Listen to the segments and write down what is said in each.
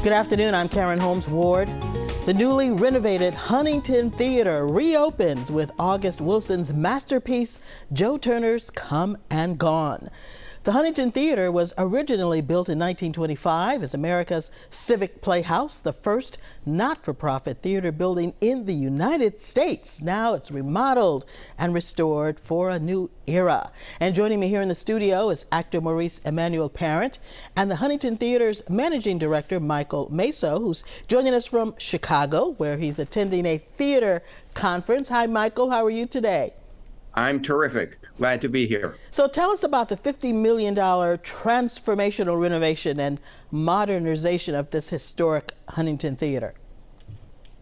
Good afternoon, I'm Karen Holmes Ward. The newly renovated Huntington Theater reopens with August Wilson's masterpiece, Joe Turner's Come and Gone. The Huntington Theater was originally built in 1925 as America's civic playhouse, the first not-for-profit theater building in the United States. Now it's remodeled and restored for a new era. And joining me here in the studio is actor Maurice Emmanuel Parent and the Huntington Theater's managing director, Michael Maso, who's joining us from Chicago, where he's attending a theater conference. Hi, Michael. How are you today? I'm terrific. Glad to be here. So tell us about the $50 million transformational renovation and modernization of this historic Huntington Theater.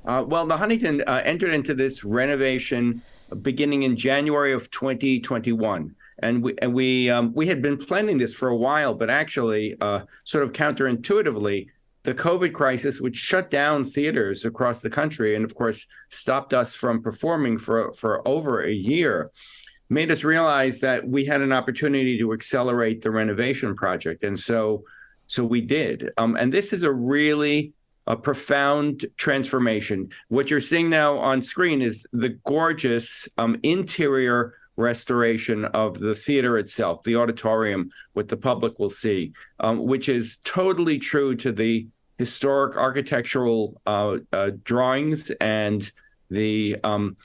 Well, the Huntington entered into this renovation beginning in January of 2021. And we had been planning this for a while, but actually sort of counterintuitively, the COVID crisis, which shut down theaters across the country and, of course, stopped us from performing for over a year, made us realize that we had an opportunity to accelerate the renovation project. And so we did. And this is a really profound transformation. What you're seeing now on screen is the gorgeous interior restoration of the theater itself, the auditorium, what the public will see, which is totally true to the historic architectural drawings and the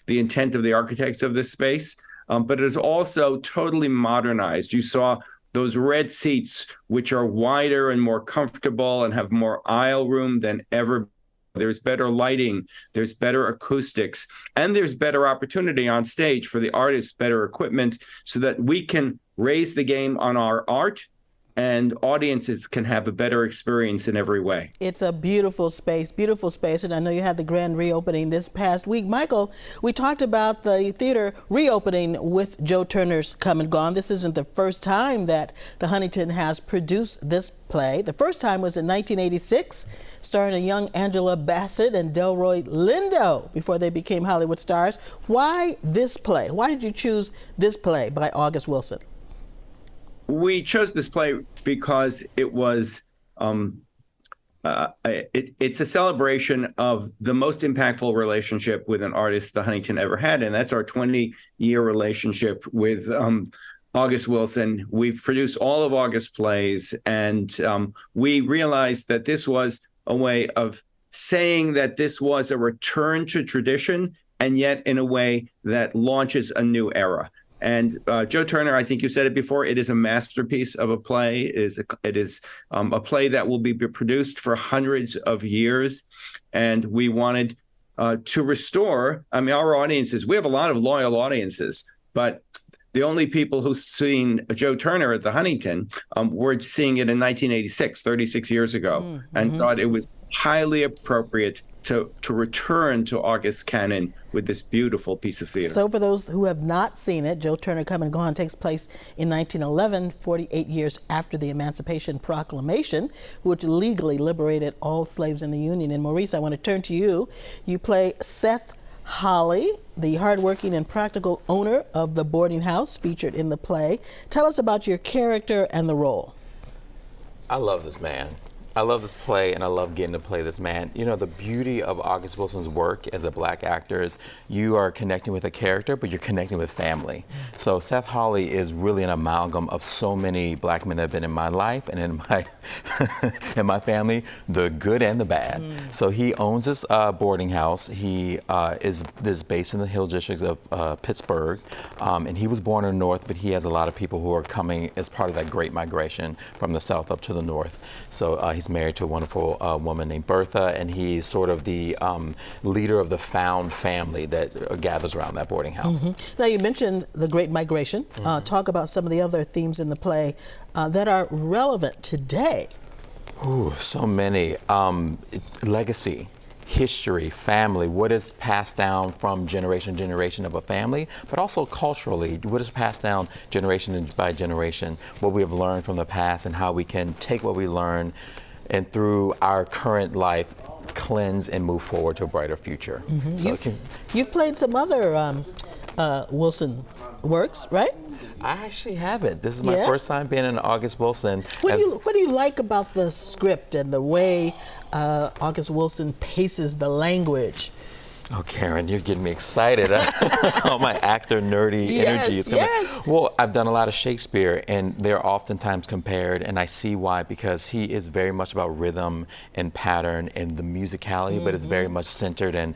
intent of the architects of this space, but it is also totally modernized. You saw those red seats, which are wider and more comfortable and have more aisle room than ever. There's better lighting, there's better acoustics, and there's better opportunity on stage for the artists, better equipment, so that we can raise the game on our art and audiences can have a better experience in every way. It's a beautiful space, and I know you had the grand reopening this past week. Michael, we talked about the theater reopening with Joe Turner's Come and Gone. This isn't the first time that the Huntington has produced this play. The first time was in 1986, starring a young Angela Bassett and Delroy Lindo before they became Hollywood stars. Why this play? Why did you choose this play by August Wilson? We chose this play because it was it's a celebration of the most impactful relationship with an artist the Huntington ever had, and that's our 20-year relationship with August Wilson. We've produced all of August's plays, and we realized that this was a way of saying that this was a return to tradition, and yet in a way that launches a new era. And Joe Turner, I think you said it before, it is a masterpiece of a play. It is a play that will be produced for hundreds of years. And we wanted to restore, our audiences, we have a lot of loyal audiences, but the only people who've seen Joe Turner at the Huntington were seeing it in 1986, 36 years ago, and thought it was highly appropriate to return to August's canon with this beautiful piece of theater. So for those who have not seen it, Joe Turner Come and Gone takes place in 1911, 48 years after the Emancipation Proclamation, which legally liberated all slaves in the Union. And Maurice, I want to turn to you. You play Seth Holly, the hardworking and practical owner of the boarding house featured in the play. Tell us about your character and the role. I love this man. I love this play, and I love getting to play this man. You know, the beauty of August Wilson's work as a black actor is you are connecting with a character, but you're connecting with family. So Seth Holly is really an amalgam of so many black men that have been in my life and in my in my family, the good and the bad. So he owns this boarding house. He is based in the Hill District of Pittsburgh, and he was born in the North, but he has a lot of people who are coming as part of that great migration from the South up to the North. So he's married to a wonderful woman named Bertha, and he's sort of the leader of the found family that gathers around that boarding house. Now, you mentioned the Great Migration. Talk about some of the other themes in the play that are relevant today. Ooh, so many. Legacy, history, family, what is passed down from generation to generation of a family, but also culturally, what is passed down generation by generation, what we have learned from the past and how we can take what we learn and through our current life cleanse and move forward to a brighter future. You've played some other Wilson works, right? I actually haven't. This is my Yeah? first time being in August Wilson. What do you like about the script and the way August Wilson paces the language? Oh, Karen, you're getting me excited. All my actor nerdy energy is coming. Yes. Well, I've done a lot of Shakespeare, and they're oftentimes compared, and I see why, because he is very much about rhythm and pattern and the musicality, but it's very much centered in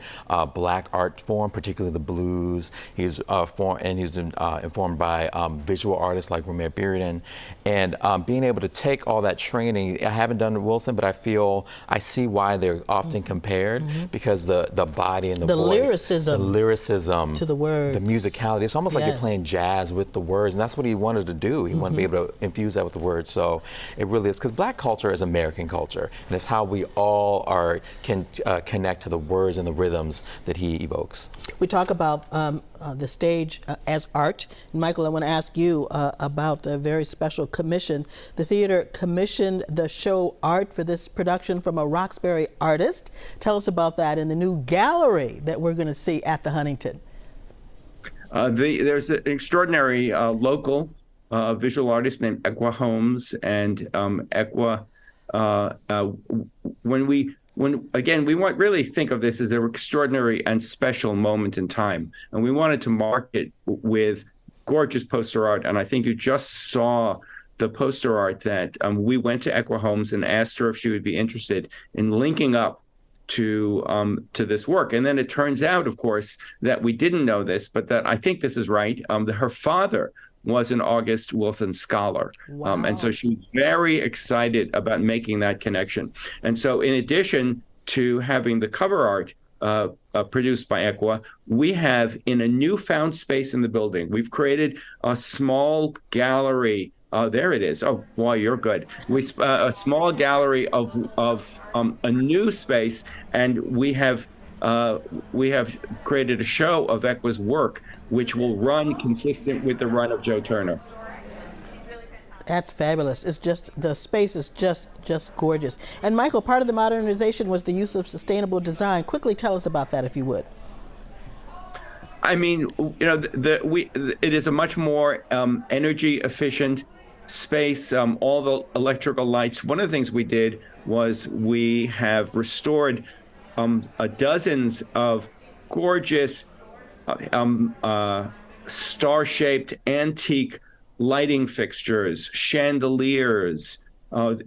black art form, particularly the blues. He's informed by visual artists like Romare Bearden, and being able to take all that training. I haven't done Wilson, but I see why they're often compared, because the body and the voice, the lyricism to the words, the musicality. It's almost like you're playing jazz with the words, and that's what he wanted to do. He wanted to be able to infuse that with the words. So it really is, because Black culture is American culture, and it's how we all can connect to the words and the rhythms that he evokes. We talk about the stage as art. And Michael, I want to ask you about a very special commission. The theater commissioned the show Art for this production from a Roxbury artist. Tell us about that and the new gallery that we're going to see at the Huntington. There's an extraordinary local visual artist named Equa Holmes, and Equa, when we really think of this as an extraordinary and special moment in time, and we wanted to mark it with gorgeous poster art. And I think you just saw the poster art that we went to Equa Holmes and asked her if she would be interested in linking up to this work. And then it turns out, of course, that we didn't know this, but that I think this is right. Her father was an August Wilson scholar. Wow. And so she was very excited about making that connection. And so in addition to having the cover art produced by Equa, we have, in a newfound space in the building, we've created a small gallery. There it is. Oh, boy, you're good. A small gallery of a new space, and we have created a show of Equa's work, which will run consistent with the run of Joe Turner. That's fabulous. It's just, the space is just gorgeous. And Michael, part of the modernization was the use of sustainable design. Quickly tell us about that, if you would. I mean, it is a much more energy efficient space. All the electrical lights. One of the things we did was we have restored dozens of gorgeous star-shaped antique lighting fixtures, chandeliers,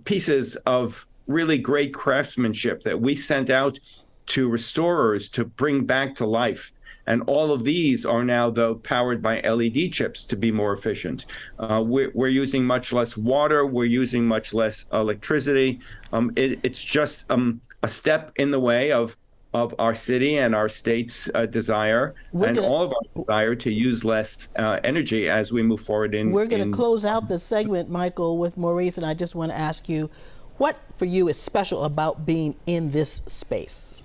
pieces of really great craftsmanship that we sent out to restorers to bring back to life. And all of these are now, though, powered by LED chips to be more efficient. We're using much less water. We're using much less electricity. It's just a step in the way of our city and our state's desire, all of our desire to use less energy as we move forward. We're going to close out this segment, Michael, with Maurice, and I just want to ask you, what for you is special about being in this space?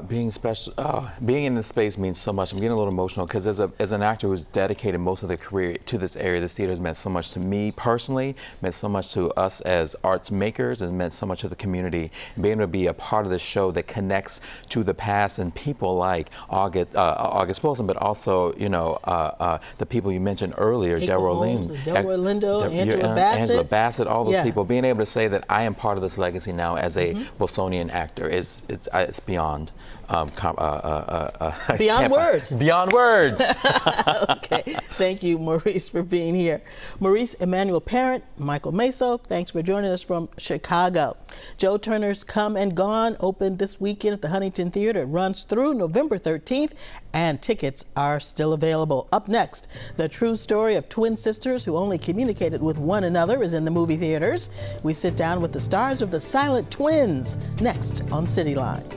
Being in this space means so much. I'm getting a little emotional because as an actor who's dedicated most of their career to this area, this theater has meant so much to me personally, meant so much to us as arts makers, and meant so much to the community. And being able to be a part of this show that connects to the past and people like August Wilson, but also, the people you mentioned earlier, Delroy Lindo, Angela Bassett, all those people. Being able to say that I am part of this legacy now as a Wilsonian actor it's beyond words. Beyond words. Okay, thank you, Maurice, for being here. Maurice Emmanuel Parent, Michael Meso, thanks for joining us from Chicago. Joe Turner's Come and Gone opened this weekend at the Huntington Theater. It runs through November 13th, and tickets are still available. Up next, the true story of twin sisters who only communicated with one another is in the movie theaters. We sit down with the stars of The Silent Twins next on Cityline.